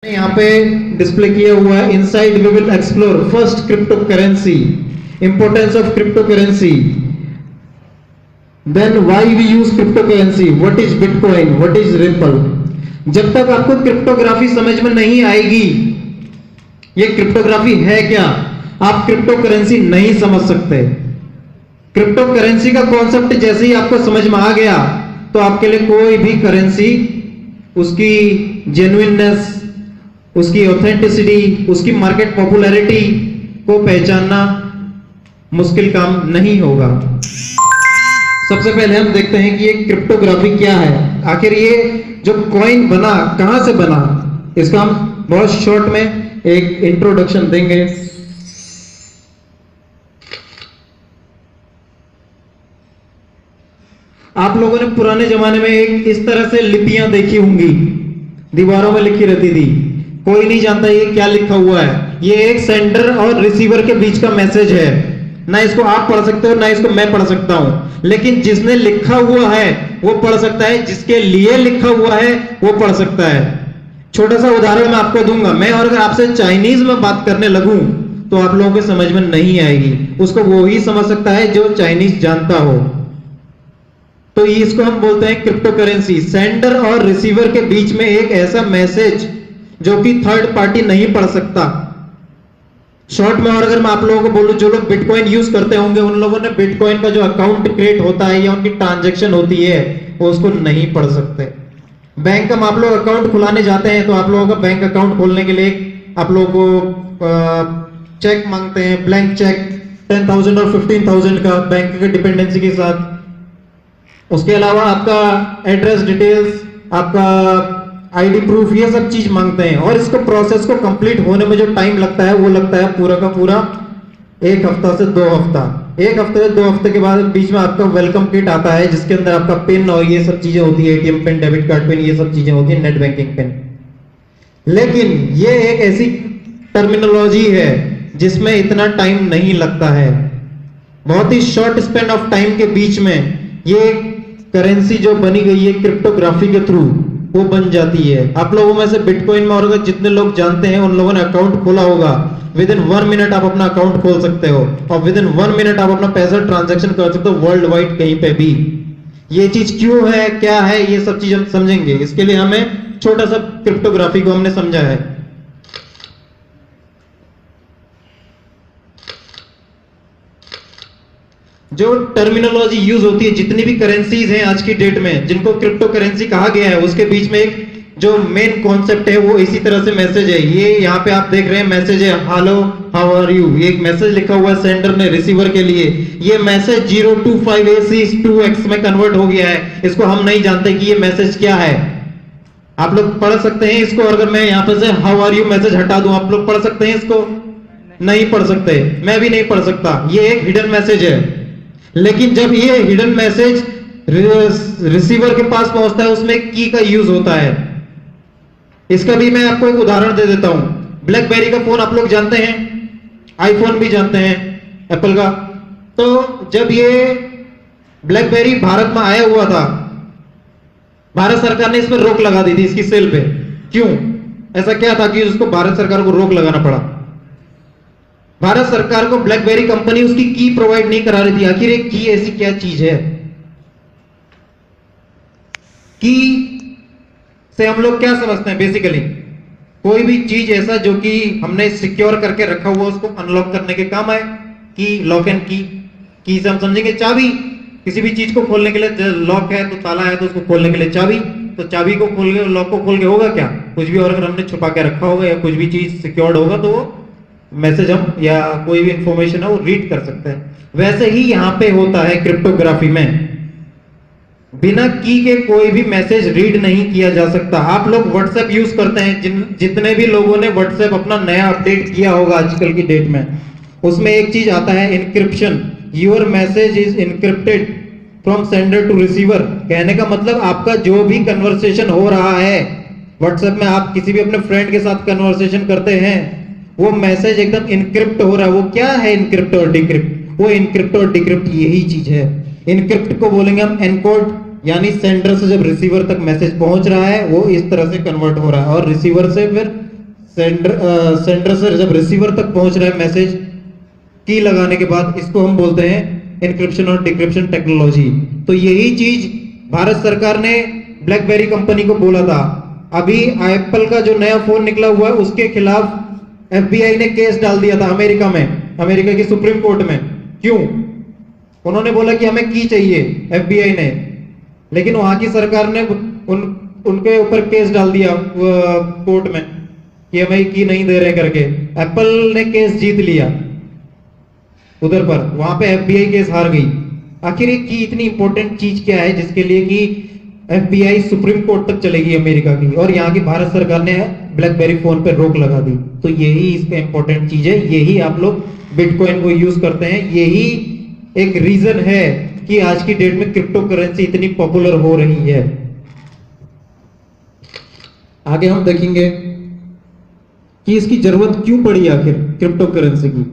यहाँ पे डिस्प्ले किया हुआ है। Inside we will explore first crypto currency, importance of crypto currency, then why we use crypto currency, what is bitcoin, what is Ripple. जब तक आपको क्रिप्टोग्राफी समझ में नहीं आएगी, ये क्रिप्टोग्राफी है क्या, आप क्रिप्टो करेंसी नहीं समझ सकते। क्रिप्टो करेंसी का कॉन्सेप्ट जैसे ही आपको समझ में आ गया तो आपके लिए कोई भी करेंसी, उसकी जेन्युइननेस, उसकी ऑथेंटिसिटी, उसकी मार्केट पॉपुलैरिटी को पहचानना मुश्किल काम नहीं होगा। सबसे पहले हम देखते हैं कि ये क्रिप्टोग्राफी क्या है, आखिर ये जो कॉइन बना कहां से बना, इसका हम बहुत शॉर्ट में एक इंट्रोडक्शन देंगे। आप लोगों ने पुराने जमाने में एक इस तरह से लिपियां देखी होंगी, दीवारों में लिखी रहती थी, कोई नहीं जानता ये क्या लिखा हुआ है। ये एक सेंडर और रिसीवर के बीच का मैसेज है, ना इसको आप पढ़ सकते हो ना इसको मैं पढ़ सकता हूं, लेकिन जिसने लिखा हुआ है वो पढ़ सकता है, जिसके लिए लिखा हुआ है वो पढ़ सकता है। छोटा सा उदाहरण मैं आपको दूंगा, मैं और अगर आपसे चाइनीज में बात करने लगूं तो आप लोगों के समझ में नहीं आएगी, उसको वो ही समझ सकता है जो चाइनीज जानता हो। तो इसको हम बोलते हैं क्रिप्टो करेंसी, सेंडर और रिसीवर के बीच में एक ऐसा मैसेज जो कि थर्ड पार्टी नहीं पढ़ सकता। शॉर्ट में और अगर मैं आप लोगों को बोलूं, जो लोग बिटकॉइन यूज करते होंगे उन लोगों ने बिटकॉइन का जो अकाउंट क्रिएट होता है या उनकी ट्रांजैक्शन होती है वो उसको नहीं पढ़ सकते। बैंक का आप लोग अकाउंट खुलाने जाते हैं तो आप लोगों का बैंक अकाउंट खोलने के लिए आप लोगों को चेक मांगते हैं, ब्लैंक चेक 10,000 और 15,000 का बैंक के डिपेंडेंसी के साथ। उसके अलावा आपका एड्रेस डिटेल्स, आपका आईडी प्रूफ, ये सब चीज मांगते हैं। और इसको प्रोसेस को कंप्लीट होने में जो टाइम लगता है वो लगता है पूरा का पूरा 1 हफ्ता से 2 हफ्ता। 1 हफ्ते से 2 हफ्ते के बाद बीच में आपका वेलकम किट आता है जिसके अंदर आपका पिन और ये सब चीजें होती है, ATM pin, debit card pin, ये सब चीजें होती है, नेट बैंकिंग पिन। लेकिन ये एक ऐसी टर्मिनोलॉजी है जिसमें इतना टाइम नहीं लगता है। बहुत ही शॉर्ट स्पेन ऑफ टाइम के बीच में ये करेंसी जो बनी गई है क्रिप्टोग्राफी के थ्रू वो बन जाती है। आप लोगों में से बिटकॉइन में और अगर जितने लोग जानते हैं उन लोगों ने अकाउंट खोला होगा, विद इन 1 मिनट आप अपना अकाउंट खोल सकते हो और विद इन 1 मिनट आप अपना पैसा ट्रांजैक्शन कर सकते हो वर्ल्ड वाइड कहीं पे भी। ये चीज क्यों है, क्या है, ये सब चीज हम समझेंगे। इसके लिए हमें छोटा सा क्रिप्टोग्राफी को हमने समझा है। जो टर्मिनोलॉजी यूज होती है, जितनी भी करेंसीज हैं आज की डेट में जिनको क्रिप्टो करेंसी कहा गया है, उसके बीच में एक जो मेन कॉन्सेप्ट है वो इसी तरह से मैसेज है। ये यहाँ पे आप देख रहे हैं मैसेज है, हेलो हाउ आर यू, ये एक मैसेज लिखा हुआ है सेंडर ने रिसीवर के लिए। ये मैसेज 025AC2X में कन्वर्ट हो गया है। इसको हम नहीं जानते कि ये मैसेज क्या है। आप लोग पढ़ सकते हैं इसको, अगर मैं यहाँ पे से हाउ आर यू मैसेज हटा दूं, आप लोग पढ़ सकते हैं इसको? नहीं पढ़ सकते, मैं भी नहीं पढ़ सकता। ये एक हिडन मैसेज है। लेकिन जब ये हिडन मैसेज रिसीवर के पास पहुंचता है उसमें की का यूज होता है। इसका भी मैं आपको एक उदाहरण दे देता हूं। ब्लैकबेरी का फोन आप लोग जानते हैं, आईफोन भी जानते हैं एप्पल का। तो जब ये ब्लैकबेरी भारत में आया हुआ था, भारत सरकार ने इस पर रोक लगा दी थी, इसकी सेल पे। क्यों? ऐसा क्या था कि उसको भारत सरकार को रोक लगाना पड़ा? भारत सरकार को ब्लैकबेरी कंपनी उसकी की प्रोवाइड नहीं करा रही थी। आखिर एक की ऐसी क्या चीज है? की से हम लोग क्या समझते हैं? बेसिकली कोई भी चीज ऐसा जो कि हमने सिक्योर करके रखा हुआ उसको अनलॉक करने के काम आए। की, लॉक एंड की से हम समझेंगे चाबी। किसी भी चीज को खोलने के लिए, लॉक है तो ताला है तो उसको खोलने के लिए चाबी, तो चाबी को खोल के लॉक को खोल के होगा क्या? कुछ भी। और अगर हमने छुपा के रखा होगा या कुछ भी चीज सिक्योर्ड होगा तो वो मैसेज हम या कोई भी इंफॉर्मेशन है वो रीड कर सकते हैं। वैसे ही यहां पे होता है क्रिप्टोग्राफी में, बिना की के कोई भी मैसेज रीड नहीं किया जा सकता। आप लोग व्हाट्सएप यूज करते हैं, जितने भी लोगों ने व्हाट्सएप अपना नया अपडेट किया होगा आजकल की डेट में, उसमें एक चीज आता है encryption. Your message is encrypted from sender to receiver. कहने का मतलब आपका जो भी कन्वर्सेशन हो रहा है व्हाट्सएप में, आप किसी भी अपने फ्रेंड के साथ कन्वर्सेशन करते हैं, वो मैसेज एकदम इनक्रिप्ट हो रहा है। वो क्या है इनक्रिप्ट और डिक्रिप्ट? वो इनक्रिप्ट और डिक्रिप्ट यही चीज है। इनक्रिप्ट को बोलेंगे हम एनकोड, यानी सेंडर से जब रिसीवर तक मैसेज पहुंच रहा है वो इस तरह से कन्वर्ट हो रहा है और रिसीवर से फिर सेंडर से जब रिसीवर तक पहुंच रहा है मैसेज की लगाने के बाद, इसको हम बोलते हैं एनक्रिप्शन और डिक्रिप्शन टेक्नोलॉजी। तो यही चीज भारत सरकार ने ब्लैकबेरी कंपनी को बोला था। अभी एप्पल का जो नया फोन निकला हुआ है उसके खिलाफ एफबीआई ने केस डाल दिया था अमेरिका में, अमेरिका की सुप्रीम कोर्ट में। क्यों? उन्होंने बोला कि हमें की चाहिए, एफबीआई ने, लेकिन वहां की सरकार ने उनके ऊपर केस डाल दिया कोर्ट में कि हमें की नहीं दे रहे करके। एप्पल ने केस जीत लिया उधर पर, वहां पे एफबीआई केस हार गई। आखिर ये की इतनी इंपॉर्टेंट चीज क्या है जिसके लिए कि एफबीआई सुप्रीम कोर्ट तक चलेगी अमेरिका की, और यहाँ की भारत सरकार ने ब्लैकबेरी फोन पे रोक लगा दी? तो यही इसका इंपॉर्टेंट चीज है, यही आप लोग बिटकॉइन को यूज करते हैं, यही एक रीजन है कि आज की डेट में क्रिप्टो करेंसी इतनी पॉपुलर हो रही है। आगे हम देखेंगे कि इसकी जरूरत क्यों पड़ी आखिर क्रिप्टो करेंसी की।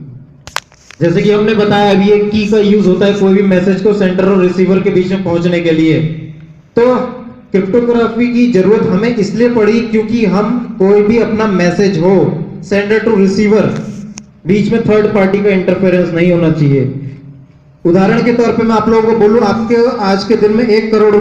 जैसे कि हमने बताया अभी एक की का यूज होता है कोई भी मैसेज को सेंडर और रिसीवर के बीच में पहुंचने के लिए। तो क्रिप्टोग्राफी की जरूरत हमें इसलिए पड़ी क्योंकि हम कोई भी अपना मैसेज हो सेंडर टू रिसीवर, बीच में थर्ड पार्टी का इंटरफेरेंस नहीं होना चाहिए। उदाहरण के तौर पे मैं आप लोगों को बोलूं, आपके आज के दिन में 1 करोड़